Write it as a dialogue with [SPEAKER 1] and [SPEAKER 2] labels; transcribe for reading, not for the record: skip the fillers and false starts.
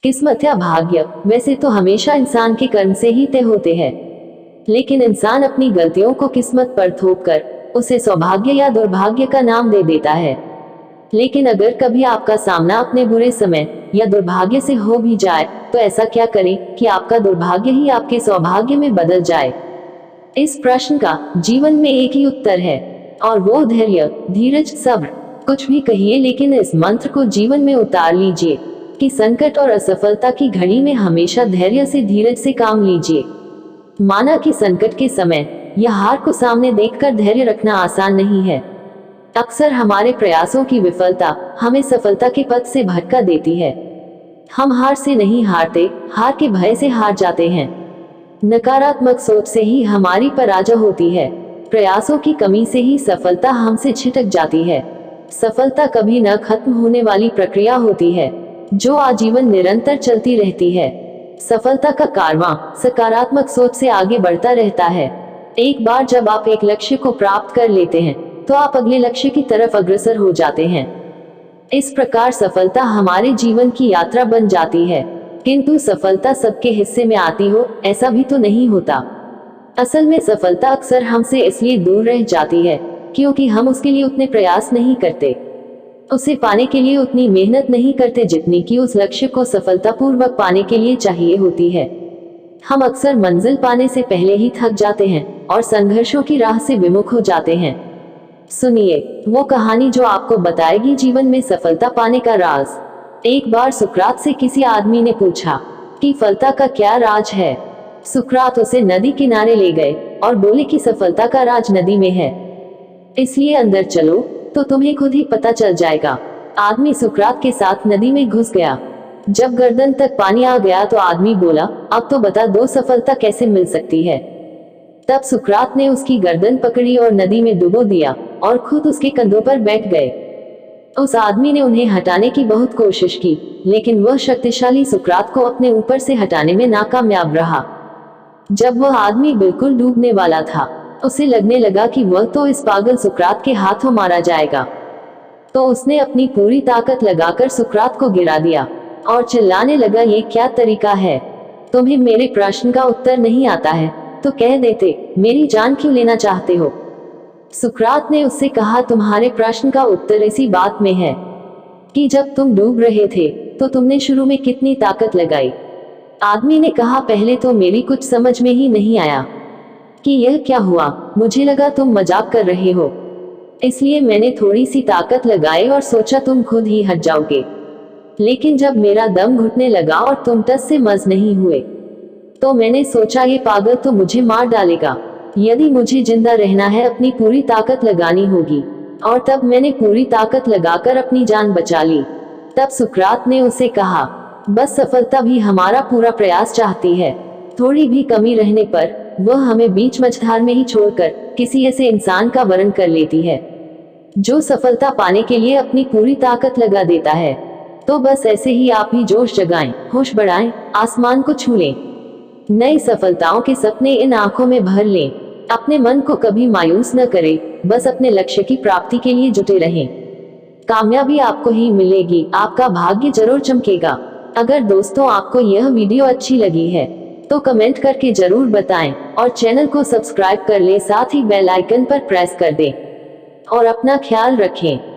[SPEAKER 1] किस्मत या भाग्य वैसे तो हमेशा इंसान के कर्म से ही तय होते हैं, लेकिन इंसान अपनी गलतियों को किस्मत पर थोपकर उसे सौभाग्य या दुर्भाग्य का नाम दे देता है। लेकिन अगर कभी आपका सामना अपने बुरे समय या दुर्भाग्य से हो भी जाए, तो ऐसा क्या करें कि आपका दुर्भाग्य ही आपके सौभाग्य में बदल जाए? इस प्रश्न का जीवन में एक ही उत्तर है, और वो धैर्य, धीरज, सब्र। कुछ भी कहिए, लेकिन इस मंत्र को जीवन में उतार लीजिए कि संकट और असफलता की घड़ी में हमेशा धैर्य से, धीरज से काम लीजिए। माना कि संकट के समय या हार को सामने देखकर धैर्य रखना आसान नहीं है। अक्सर हमारे प्रयासों की विफलता हमें सफलता के पथ से भटका देती है। हम हार से नहीं हारते, हार के भय से हार जाते हैं। नकारात्मक सोच से ही हमारी पराजय होती है। प्रयासों की कमी से ही सफलता हमसे छिटक जाती है। सफलता कभी न खत्म होने वाली प्रक्रिया होती है, जो आजीवन निरंतर चलती रहती है। सफलता का कारवां सकारात्मक सोच से आगे बढ़ता रहता है। एक बार जब आप एक लक्ष्य को प्राप्त कर लेते हैं, तो आप अगले लक्ष्य की तरफ अग्रसर हो जाते हैं। इस प्रकार सफलता हमारे जीवन की यात्रा बन जाती है। किंतु सफलता सबके हिस्से में आती हो, ऐसा भी तो नहीं होता। असल में सफलता अक्सर हमसे इसलिए दूर रह जाती है क्योंकि हम उसके लिए उतने प्रयास नहीं करते, उसे पाने के लिए उतनी मेहनत नहीं करते जितनी कि उस लक्ष्य को सफलतापूर्वक पाने के लिए चाहिए होती है। हम अक्सर मंजिल पाने से पहले ही थक जाते हैं और संघर्षों की राह से विमुख हो जाते हैं। सुनिए वो कहानी जो आपको बताएगी जीवन में सफलता पाने का राज। एक बार सुकरात से किसी आदमी ने पूछा कि सफलता का क्या राज है। सुकरात उसे नदी किनारे ले गए और बोले कि सफलता का राज नदी में है, इसलिए अंदर चलो तो तुम्हें खुद ही पता चल जाएगा। आदमी सुकरात के साथ नदी में घुस गया। जब गर्दन तक पानी आ गया तो आदमी बोला, अब तो बता दो सफलता कैसे मिल सकती है। तब सुकरात ने उसकी गर्दन पकड़ी और नदी में डुबो दिया और खुद उसके कंधों पर बैठ गए। उस आदमी ने उन्हें हटाने की बहुत कोशिश की, लेकिन वह शक्तिशाली सुकरात को अपने ऊपर से हटाने में नाकामयाब रहा। जब वह आदमी बिल्कुल डूबने वाला था, उसे लगने लगा कि वह तो इस पागल सुकरात के हाथों मारा जाएगा। तो उसने अपनी पूरी ताकत लगाकर सुकरात को गिरा दिया और चिल्लाने लगा, ये क्या तरीका है? तुम्हें मेरे प्रश्न का उत्तर नहीं आता है तो कह देते, मेरी जान क्यों लेना चाहते हो? सुकरात ने उससे कहा, तुम्हारे प्रश्न का उत्तर इसी बात में है कि जब तुम डूब रहे थे तो तुमने शुरू में कितनी ताकत लगाई। आदमी ने कहा, पहले तो मेरी कुछ समझ में ही नहीं आया कि यह क्या हुआ। मुझे लगा तुम मजाक कर रहे हो, इसलिए मैंने थोड़ी सी ताकत लगाई और सोचा तुम खुद ही हट जाओगे। लेकिन जब मेरा दम घुटने लगा और तुम टस से मस नहीं हुए, तो मैंने सोचा ये पागल तो मुझे मार डालेगा। यदि मुझे जिंदा रहना है अपनी पूरी ताकत लगानी होगी। और तब मैंने पूरी ताकत लगाकर अपनी जान बचा ली। तब सुकरात ने उसे कहा, बस सफलता भी हमारा पूरा प्रयास चाहती है। थोड़ी भी कमी रहने पर वह हमें बीच मझधार में ही छोड़कर किसी ऐसे इंसान का वरण कर लेती है जो सफलता पाने के लिए अपनी पूरी ताकत लगा देता है। तो बस ऐसे ही आप भी जोश जगाएं, होश बढ़ाएं, आसमान को छू लें, नई सफलताओं के सपने इन आंखों में भर लें। अपने मन को कभी मायूस न करें, बस अपने लक्ष्य की प्राप्ति के लिए जुटे रहें। कामयाबी आपको ही मिलेगी, आपका भाग्य जरूर चमकेगा। अगर दोस्तों आपको यह वीडियो अच्छी लगी है तो कमेंट करके जरूर बताएं और चैनल को सब्सक्राइब कर लें, साथ ही बेल आइकन पर प्रेस कर दें और अपना ख्याल रखें।